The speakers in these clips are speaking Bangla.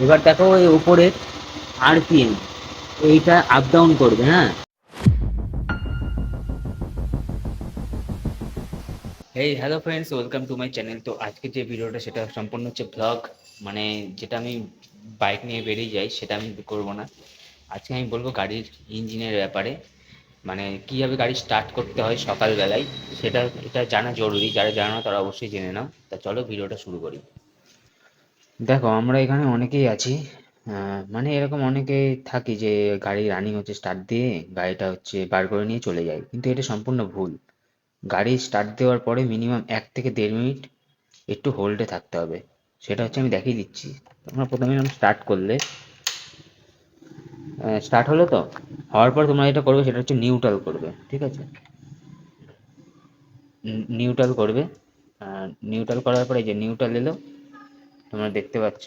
এবার দেখো এই উপরের আরপিএম এইটা আপ ডাউন করবে। হ্যাঁ, এই hello friends, welcome to my channel. তো আজকে যে ভিডিওটা সেটা সম্পূর্ণ হচ্ছে ব্লগ, মানে যেটা আমি বাইক নিয়ে বেরিয়ে যাই সেটা আমি করব না। আজকে আমি বলবো গাড়ির ইঞ্জিনের ব্যাপারে, মানে কীভাবে গাড়ি স্টার্ট করতে হয় সকালবেলায়, এটা জানা জরুরি। যারা জানো না তারা অবশ্যই জেনে নাও। তা চলো ভিডিওটা শুরু করি। দেখো, আমরা এখানে অনেকেই আছি, মানে এরকম অনেকেই থাকি যে গাড়ি রানিং হচ্ছে স্টার্ট দিয়ে গাড়িটা হচ্ছে বার করে নিয়ে চলে যায়, কিন্তু এটা সম্পূর্ণ ভুল। গাড়ি স্টার্ট দেওয়ার পরে মিনিমাম 1 থেকে 1.5 মিনিট একটু হোল্ডে থাকতে হবে। সেটা হচ্ছে আমি দেখিয়ে দিচ্ছি। তোমরা প্রথমে স্টার্ট করলে, স্টার্ট হলো তো, হওয়ার পর তোমরা যেটা করবে সেটা হচ্ছে নিউট্রাল করবে, ঠিক আছে? নিউট্রাল করবে। নিউট্রাল করার পরে এই যে নিউট্রাল এলো, তোমরা দেখতে পাচ্ছ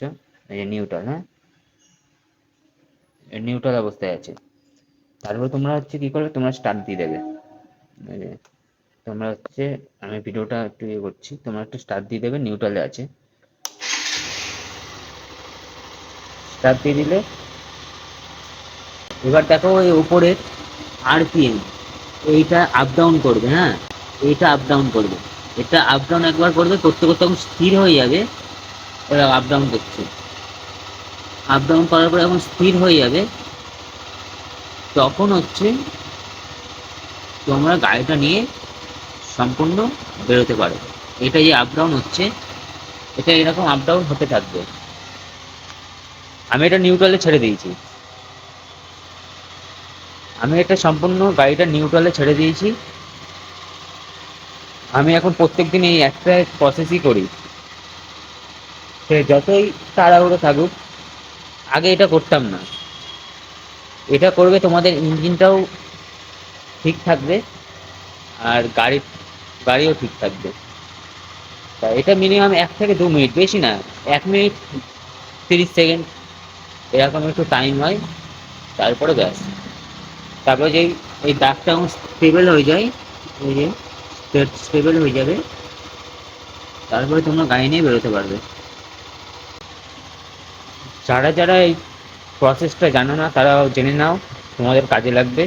এই যে নিউট্রাল। হ্যাঁ, নিউট্রাল অবস্থায় আছে। তারপর তোমরা হচ্ছে কী করবে, তোমরা স্টার্ট দিয়ে দেবে। এই যে তোমরা হচ্ছে, আমি ভিডিওটা একটু ইয়ে করছি, তোমরা একটু স্টার্ট দিয়ে দেবে, নিউট্রালে আছে। স্টার্ট দিয়ে দিলে এবার দেখো এই উপরের আরপিএম এইটা আপ ডাউন করবে। হ্যাঁ, এইটা আপ ডাউন করবে। এটা আপ ডাউন একবার করবে, করতে করতে যখন স্থির হয়ে যাবে, ওরা আপ ডাউন করছে, আপ ডাউন করার পরে যখন স্থির হয়ে যাবে তখন হচ্ছে তোমরা গাড়িটা নিয়ে সম্পূর্ণ বেরোতে পারো। এটা যে আপ ডাউন হচ্ছে, এটা এরকম আপ ডাউন হতে থাকবে। আমি এটা নিউট্রালে ছেড়ে দিয়েছি। আমি এটা সম্পূর্ণ গাড়িটা নিউট্রালে ছেড়ে দিয়েছি। আমি এখন প্রত্যেকদিন এই একটা প্রসেসই করি। সে যতই তাড়াহুড়ো থাকুক, আগে এটা করতাম না। এটা করবে, তোমাদের ইঞ্জিনটাও ঠিক থাকবে আর গাড়িও ঠিক থাকবে। তা এটা মিনিমাম 1 থেকে 2 মিনিট, বেশি না, 1 মিনিট 30 সেকেন্ড এরকম একটু টাইম হয়। তারপরে ব্যাস, তারপরে যেই এই দাগটা যখন স্টেবল হয়ে যায়, এই যে স্টেবল হয়ে যাবে, তারপরে তোমরা গাড়ি নিয়ে বেরোতে পারবে। যারা যারা এই প্রসেসটা জানো না তারাও জেনে নাও, তোমাদের কাজে লাগবে।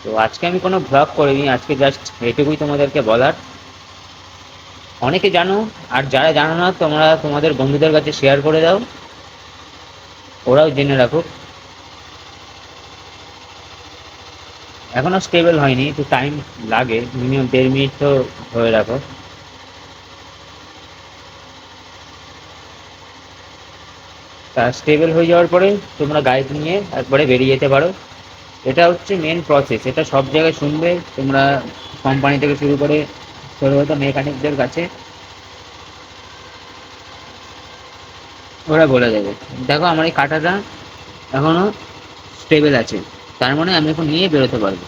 তো আজকে আমি কোনো ব্লগ করিনি, আজকে জাস্ট এটুকুই তোমাদেরকে বলার। অনেকে জানো, আর যারা জানো না তোমরা তোমাদের বন্ধুদের কাছে শেয়ার করে দাও, ওরাও জেনে রাখুক। এখনো স্টেবল হয়নি, একটু টাইম লাগে, মিনিমাম 1.5 মিনিট তো ধরে রাখো। তা স্টেবল হয়ে যাওয়ার পরে তোমরা গাড়ি নিয়ে একবারে বেরিয়ে যেতে পারো। এটা হচ্ছে মেন প্রসেস, এটা সব জায়গায় শুনবে তোমরা, কোম্পানি থেকে শুরু করে ছোটো মেকানিকদের কাছে, ওরা বলে দেবে। দেখো আমার এই কাঁটাটা এখনো স্টেবল আছে, তার মানে আমি এখন নিয়ে বেরোতে পারবো।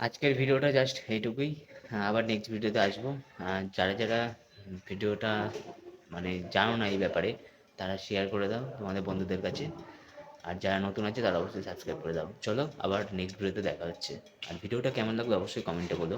আজকের ভিডিওটা জাস্ট এইটুকুই। আবার নেক্সট ভিডিওতে আসবো। যারা যারা ভিডিওটা মানে জানো না এই ব্যাপারে, তারা শেয়ার করে দাও তোমাদের বন্ধুদের কাছে। আর যারা নতুন আছে তারা অবশ্যই সাবস্ক্রাইব করে দাও। চলো, আবার নেক্সট ভিডিওতে দেখা হচ্ছে। আর ভিডিওটা কেমন লাগলো অবশ্যই কমেন্টে বলো।